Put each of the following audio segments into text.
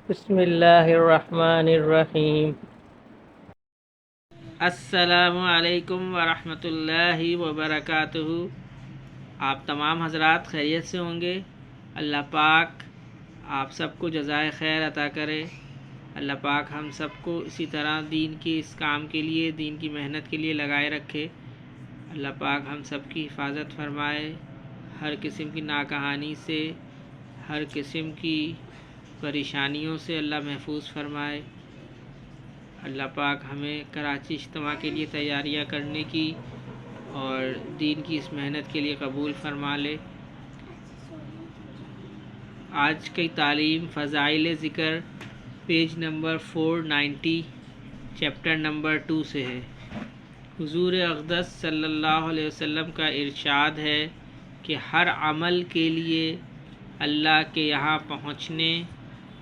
بسم اللہ الرحمن الرحیم۔ السلام علیکم ورحمۃ اللہ وبرکاتہ۔ آپ تمام حضرات خیریت سے ہوں گے۔ اللہ پاک آپ سب کو جزائے خیر عطا کرے۔ اللہ پاک ہم سب کو اسی طرح دین کے اس کام کے لیے، دین کی محنت کے لیے لگائے رکھے۔ اللہ پاک ہم سب کی حفاظت فرمائے، ہر قسم کی ناکہانی سے، ہر قسم کی پریشانیوں سے اللہ محفوظ فرمائے۔ اللہ پاک ہمیں کراچی اجتماع کے لیے تیاریاں کرنے کی اور دین کی اس محنت کے لیے قبول فرما لے۔ آج کی تعلیم فضائل ذکر پیج نمبر 490 چیپٹر نمبر 2 سے ہے۔ حضور اقدس صلی اللہ علیہ وسلم کا ارشاد ہے کہ ہر عمل کے لیے اللہ کے یہاں پہنچنے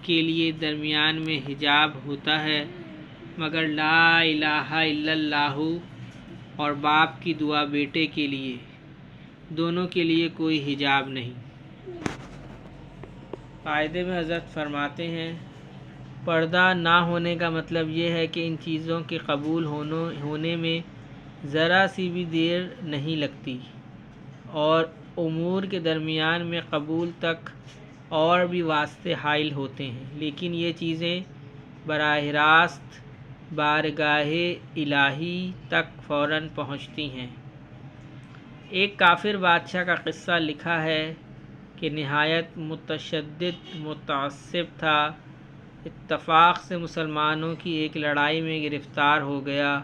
کے لیے درمیان میں حجاب ہوتا ہے، مگر لا الہ الا اللہ اور باپ کی دعا بیٹے کے لیے، دونوں کے لیے کوئی حجاب نہیں۔ قاعدے میں حضرت فرماتے ہیں، پردہ نہ ہونے کا مطلب یہ ہے کہ ان چیزوں کے قبول ہونے میں ذرا سی بھی دیر نہیں لگتی، اور امور کے درمیان میں قبول تک اور بھی واسطے حائل ہوتے ہیں، لیکن یہ چیزیں براہ راست بارگاہ الہی تک فوراً پہنچتی ہیں۔ ایک کافر بادشاہ کا قصہ لکھا ہے کہ نہایت متشدد متعصب تھا، اتفاق سے مسلمانوں کی ایک لڑائی میں گرفتار ہو گیا۔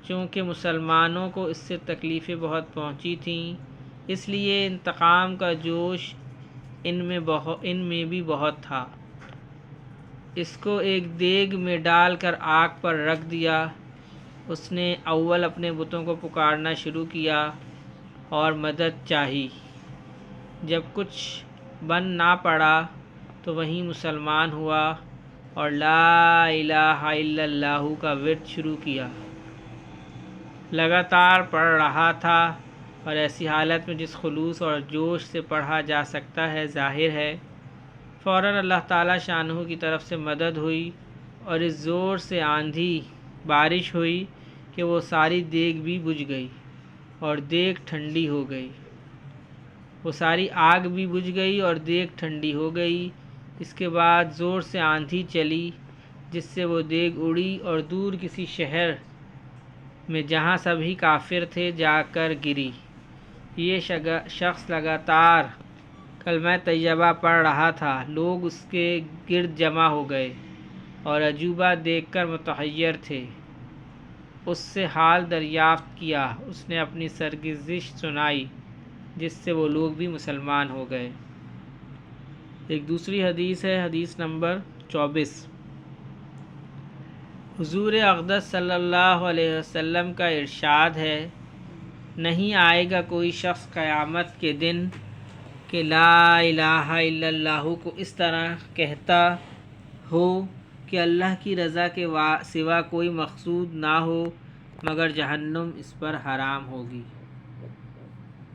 چونکہ مسلمانوں کو اس سے تکلیفیں بہت پہنچی تھیں، اس لیے انتقام کا جوش ان میں بھی بہت تھا۔ اس کو ایک دیگ میں ڈال کر آگ پر رکھ دیا۔ اس نے اول اپنے بتوں کو پکارنا شروع کیا اور مدد چاہی۔ جب کچھ بن نہ پڑا تو وہیں مسلمان ہوا اور لا الہ الا اللہ کا ورد شروع کیا۔ لگاتار پڑھ رہا تھا، اور ایسی حالت میں جس خلوص اور جوش سے پڑھا جا سکتا ہے، ظاہر ہے فوراً اللہ تعالیٰ شانہ کی طرف سے مدد ہوئی، اور اس زور سے آندھی بارش ہوئی کہ وہ ساری دیگ بھی بجھ گئی اور دیگ ٹھنڈی ہو گئی۔ وہ ساری آگ بھی بجھ گئی اور دیگ ٹھنڈی ہو گئی۔ اس کے بعد زور سے آندھی چلی، جس سے وہ دیگ اڑی اور دور کسی شہر میں جہاں سبھی کافر تھے جا کر گری۔ یہ شخص لگاتار کلمہ طیبہ پڑھ رہا تھا۔ لوگ اس کے گرد جمع ہو گئے اور عجوبہ دیکھ کر متحیر تھے۔ اس سے حال دریافت کیا، اس نے اپنی سرگزشت سنائی، جس سے وہ لوگ بھی مسلمان ہو گئے۔ ایک دوسری حدیث ہے، حدیث نمبر 24۔ حضور اقدس صلی اللہ علیہ وسلم کا ارشاد ہے، نہیں آئے گا کوئی شخص قیامت کے دن کہ لا الہ الا اللہ کو اس طرح کہتا ہو کہ اللہ کی رضا کے سوا کوئی مقصود نہ ہو، مگر جہنم اس پر حرام ہوگی۔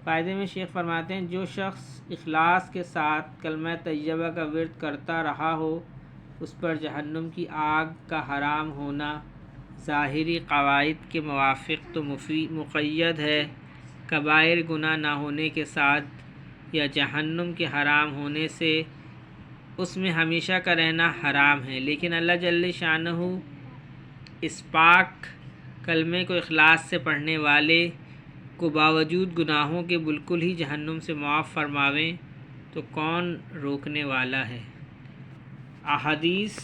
قاعدے میں شیخ فرماتے ہیں، جو شخص اخلاص کے ساتھ کلمہ طیبہ کا ورد کرتا رہا ہو، اس پر جہنم کی آگ کا حرام ہونا ظاہری قواعد کے موافق تو مقید ہے، کبائر گناہ نہ ہونے کے ساتھ یا جہنم کے حرام ہونے سے اس میں ہمیشہ کا رہنا حرام ہے، لیکن اللہ جل شانہ اس پاک کلمے کو اخلاص سے پڑھنے والے کو باوجود گناہوں کے بالکل ہی جہنم سے معاف فرماویں تو کون روکنے والا ہے۔ احادیث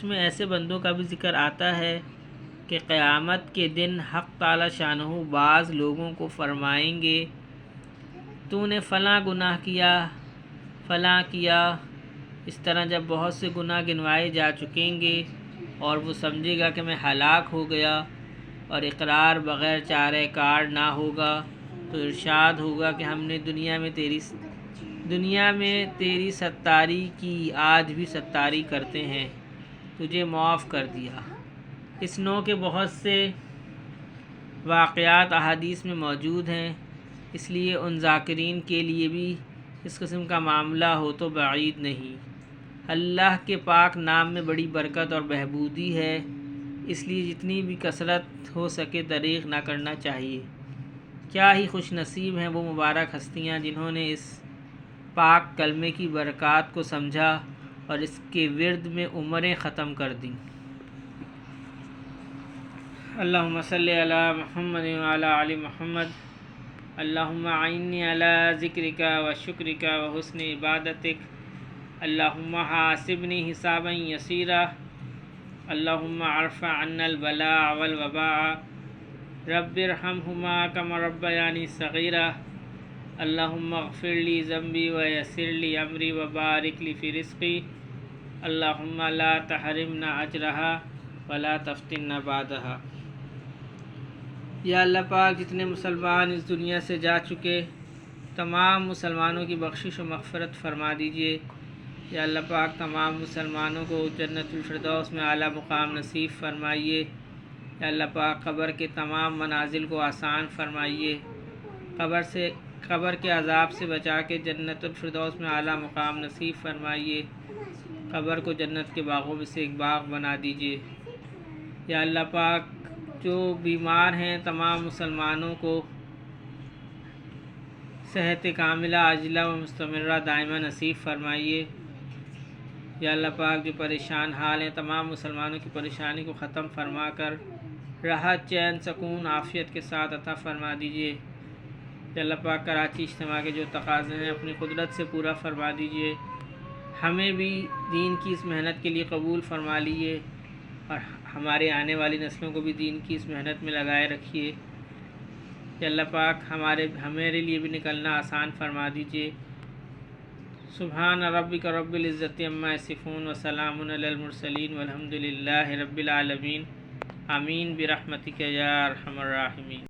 میں ایسے بندوں کا بھی ذکر آتا ہے کہ قیامت کے دن حق تعالی شانہ بعض لوگوں کو فرمائیں گے، تو نے فلاں گناہ کیا، فلاں کیا۔ اس طرح جب بہت سے گناہ گنوائے جا چکیں گے اور وہ سمجھے گا کہ میں ہلاک ہو گیا اور اقرار بغیر چارہ کار نہ ہوگا، تو ارشاد ہوگا کہ ہم نے دنیا میں تیری ستاری کی، آج بھی ستاری کرتے ہیں، تجھے معاف کر دیا۔ اس نوع کے بہت سے واقعات احادیث میں موجود ہیں، اس لیے ان ذاکرین کے لیے بھی اس قسم کا معاملہ ہو تو بعید نہیں۔ اللہ کے پاک نام میں بڑی برکت اور بہبودی ہے، اس لیے جتنی بھی کثرت ہو سکے دریغ نہ کرنا چاہیے۔ کیا ہی خوش نصیب ہیں وہ مبارک ہستیاں جنہوں نے اس پاک کلمے کی برکات کو سمجھا اور اس کے ورد میں عمریں ختم کر دیں۔ اللہم صلی علی محمد وعلی آل محمد، اللہم اعنی علی ذکرک و شکرک و حسن عبادتک، اللہم حاسبنی حسابا یسیرا، اللہم ارفع عنا البلاء والوباء، رب ارحمہما کما ربیانی صغیرا، اللہم اغفر لی ذنبی ویسر لی امری وبارک لی فی رزقی، اللہم لا تحرمنا اجرہا ولا تفتنا بعدہا۔ یا اللہ پاک جتنے مسلمان اس دنیا سے جا چکے تمام مسلمانوں کی بخشش و مغفرت فرما دیجیے۔ یا اللہ پاک تمام مسلمانوں کو جنت الفردوس میں اعلیٰ مقام نصیب فرمائیے۔ یا اللہ پاک قبر کے تمام منازل کو آسان فرمائیے، قبر کے عذاب سے بچا کے جنت الفردوس میں اعلیٰ مقام نصیب فرمائیے، قبر کو جنت کے باغوں میں سے ایک باغ بنا دیجیے۔ یا اللہ پاک جو بیمار ہیں تمام مسلمانوں کو صحت کاملہ عاجلہ و مستمرہ دائمہ نصیب فرمائیے۔ یا اللہ پاک جو پریشان حال ہیں تمام مسلمانوں کی پریشانی کو ختم فرما کر راحت، چین، سکون، عافیت کے ساتھ عطا فرما دیجیے۔ یا اللہ پاک کراچی اجتماع کے جو تقاضے ہیں اپنی قدرت سے پورا فرما دیجیے، ہمیں بھی دین کی اس محنت کے لیے قبول فرما لیجیے اور ہمارے آنے والی نسلوں کو بھی دین کی اس محنت میں لگائے رکھیے۔ یا اللہ پاک ہمارے لیے بھی نکلنا آسان فرما دیجیے۔ سبحان ربک رب العزت عما یصفون وسلام علی المرسلین والحمد للہ رب العالمین، آمین برحمتک یا ارحم الراحمین۔